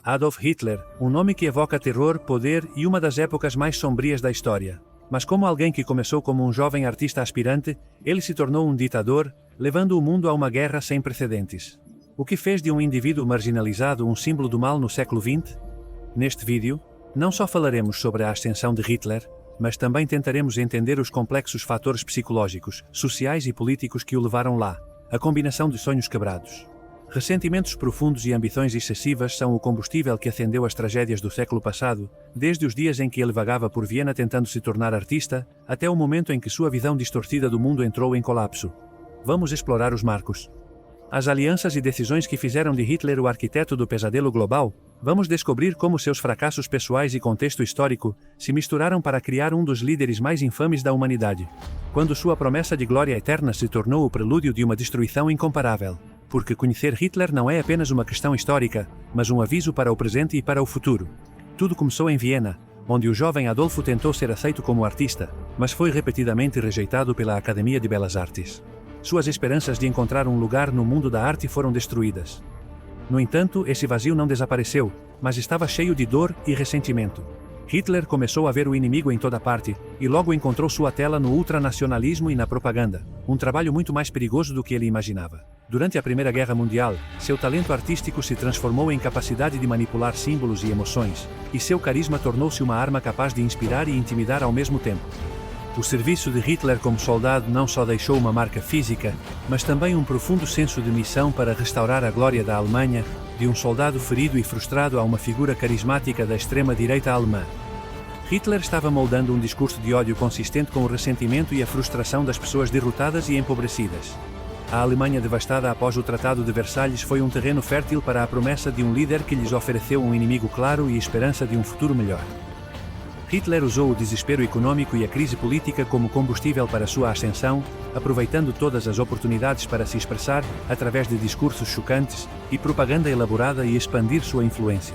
Adolf Hitler, um nome que evoca terror, poder e uma das épocas mais sombrias da história. Mas como alguém que começou como um jovem artista aspirante, ele se tornou um ditador, levando o mundo a uma guerra sem precedentes. O que fez de um indivíduo marginalizado um símbolo do mal no século XX? Neste vídeo, não só falaremos sobre a ascensão de Hitler, mas também tentaremos entender os complexos fatores psicológicos, sociais e políticos que o levaram lá, a combinação de sonhos quebrados. Ressentimentos profundos e ambições excessivas são o combustível que acendeu as tragédias do século passado, desde os dias em que ele vagava por Viena tentando se tornar artista, até o momento em que sua visão distorcida do mundo entrou em colapso. Vamos explorar os marcos. As alianças e decisões que fizeram de Hitler o arquiteto do pesadelo global. Vamos descobrir como seus fracassos pessoais e contexto histórico se misturaram para criar um dos líderes mais infames da humanidade. Quando sua promessa de glória eterna se tornou o prelúdio de uma destruição incomparável. Porque conhecer Hitler não é apenas uma questão histórica, mas um aviso para o presente e para o futuro. Tudo começou em Viena, onde o jovem Adolfo tentou ser aceito como artista, mas foi repetidamente rejeitado pela Academia de Belas Artes. Suas esperanças de encontrar um lugar no mundo da arte foram destruídas. No entanto, esse vazio não desapareceu, mas estava cheio de dor e ressentimento. Hitler começou a ver o inimigo em toda parte, e logo encontrou sua tela no ultranacionalismo e na propaganda, um trabalho muito mais perigoso do que ele imaginava. Durante a Primeira Guerra Mundial, seu talento artístico se transformou em capacidade de manipular símbolos e emoções, e seu carisma tornou-se uma arma capaz de inspirar e intimidar ao mesmo tempo. O serviço de Hitler como soldado não só deixou uma marca física, mas também um profundo senso de missão para restaurar a glória da Alemanha, de um soldado ferido e frustrado a uma figura carismática da extrema-direita alemã. Hitler estava moldando um discurso de ódio consistente com o ressentimento e a frustração das pessoas derrotadas e empobrecidas. A Alemanha devastada após o Tratado de Versalhes foi um terreno fértil para a promessa de um líder que lhes ofereceu um inimigo claro e esperança de um futuro melhor. Hitler usou o desespero econômico e a crise política como combustível para sua ascensão, aproveitando todas as oportunidades para se expressar através de discursos chocantes e propaganda elaborada e expandir sua influência.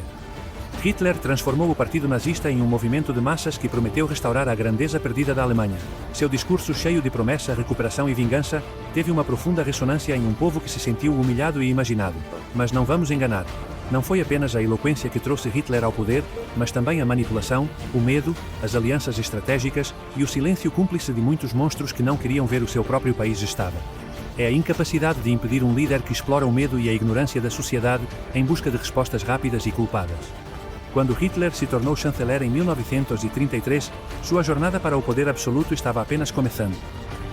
Hitler transformou o partido nazista em um movimento de massas que prometeu restaurar a grandeza perdida da Alemanha. Seu discurso cheio de promessa, recuperação e vingança teve uma profunda ressonância em um povo que se sentiu humilhado e imaginado. Mas não vamos enganar. Não foi apenas a eloquência que trouxe Hitler ao poder, mas também a manipulação, o medo, as alianças estratégicas e o silêncio cúmplice de muitos monstros que não queriam ver o seu próprio país estável. É a incapacidade de impedir um líder que explora o medo e a ignorância da sociedade em busca de respostas rápidas e culpadas. Quando Hitler se tornou chanceler em 1933, sua jornada para o poder absoluto estava apenas começando.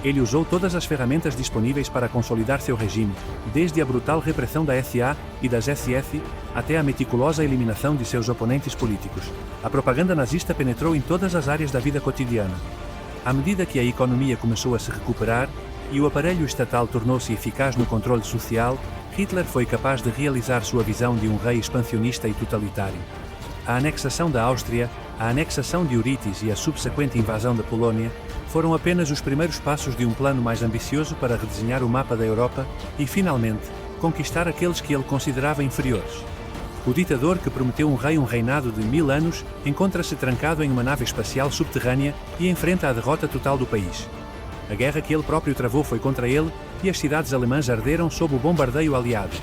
Ele usou todas as ferramentas disponíveis para consolidar seu regime, desde a brutal repressão da SA e das SS, até a meticulosa eliminação de seus oponentes políticos. A propaganda nazista penetrou em todas as áreas da vida cotidiana. À medida que a economia começou a se recuperar e o aparelho estatal tornou-se eficaz no controle social, Hitler foi capaz de realizar sua visão de um rei expansionista e totalitário. A anexação da Áustria, a anexação de Uritis e a subsequente invasão da Polónia foram apenas os primeiros passos de um plano mais ambicioso para redesenhar o mapa da Europa e, finalmente, conquistar aqueles que ele considerava inferiores. O ditador que prometeu um reinado de 1000 anos encontra-se trancado em uma nave espacial subterrânea e enfrenta a derrota total do país. A guerra que ele próprio travou foi contra ele e as cidades alemãs arderam sob o bombardeio aliado.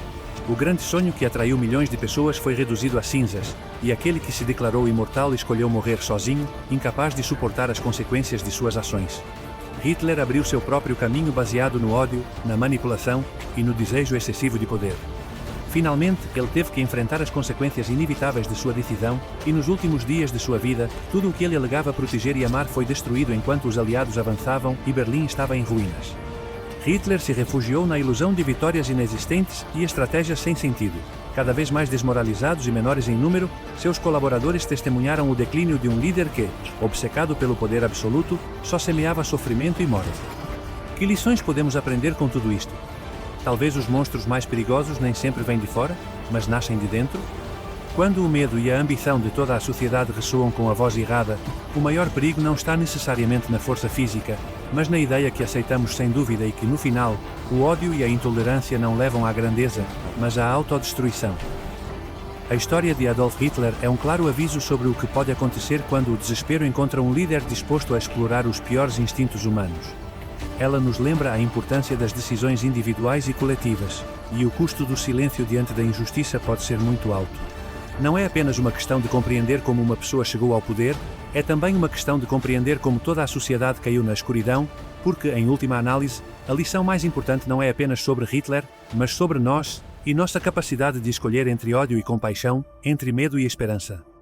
O grande sonho que atraiu milhões de pessoas foi reduzido a cinzas, e aquele que se declarou imortal escolheu morrer sozinho, incapaz de suportar as consequências de suas ações. Hitler abriu seu próprio caminho baseado no ódio, na manipulação e no desejo excessivo de poder. Finalmente, ele teve que enfrentar as consequências inevitáveis de sua decisão, e nos últimos dias de sua vida, tudo o que ele alegava proteger e amar foi destruído enquanto os aliados avançavam e Berlim estava em ruínas. Hitler se refugiou na ilusão de vitórias inexistentes e estratégias sem sentido. Cada vez mais desmoralizados e menores em número, seus colaboradores testemunharam o declínio de um líder que, obcecado pelo poder absoluto, só semeava sofrimento e morte. Que lições podemos aprender com tudo isto? Talvez os monstros mais perigosos nem sempre vêm de fora, mas nascem de dentro? Quando o medo e a ambição de toda a sociedade ressoam com a voz errada, o maior perigo não está necessariamente na força física, mas na ideia que aceitamos sem dúvida e que, no final, o ódio e a intolerância não levam à grandeza, mas à autodestruição. A história de Adolf Hitler é um claro aviso sobre o que pode acontecer quando o desespero encontra um líder disposto a explorar os piores instintos humanos. Ela nos lembra a importância das decisões individuais e coletivas, e o custo do silêncio diante da injustiça pode ser muito alto. Não é apenas uma questão de compreender como uma pessoa chegou ao poder, é também uma questão de compreender como toda a sociedade caiu na escuridão, porque, em última análise, a lição mais importante não é apenas sobre Hitler, mas sobre nós e nossa capacidade de escolher entre ódio e compaixão, entre medo e esperança.